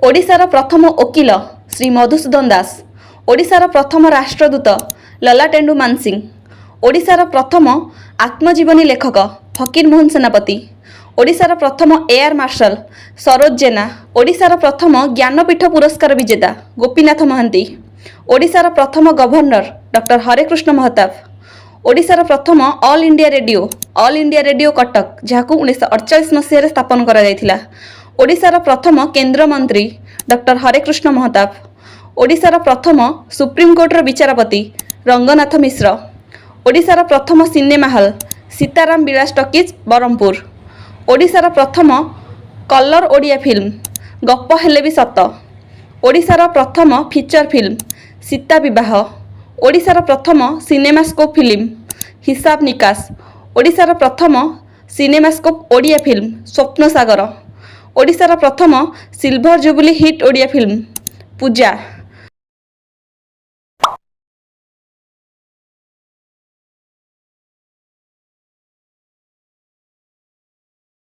ओडिशार प्रथम वकिल श्री मधुसूदन दास, ओडिशार प्रथम राष्ट्रदूत ललाटेन्दु मानसिंह, ओडिशार प्रथम आत्मजीवनी लेखक फकीर मोहन सेनापति, ओडिशार प्रथम एयर मार्शल सरोज जेना, ओडिशार प्रथम ज्ञानपीठ पुरस्कार विजेता गोपीनाथ महांती, ओडिशार प्रथम गवर्नर डॉक्टर हरेकृष्ण महताब, ओडिशार प्रथम ऑल इंडिया रेडियो कटक जहां 1948 मसीह स्थापन करा जायथिला, ओडिशार प्रथम केंद्र मंत्री डॉक्टर हरेकृष्ण महताब, ओडिशार प्रथम सुप्रीमकोर्टर विचारपति रंगनाथ मिश्र, ओडिशार प्रथम सिनेमा हॉल सीताराम विलास टॉकीज बरहमपुर, ओडिशार प्रथम कलर ओडिया फिल्म गप हेले भी सत, ओडिशार प्रथम फीचर फिल्म सीता विवाह, ओडिशार प्रथम सिनेमास्कोप फिल्म हिसाब निकास, ओडिशार प्रथम सिनेमास्कोप ओडिया फिल्म स्वप्न सागर, ओडिशार प्रथम silver jubilee hit Odia film पूजा।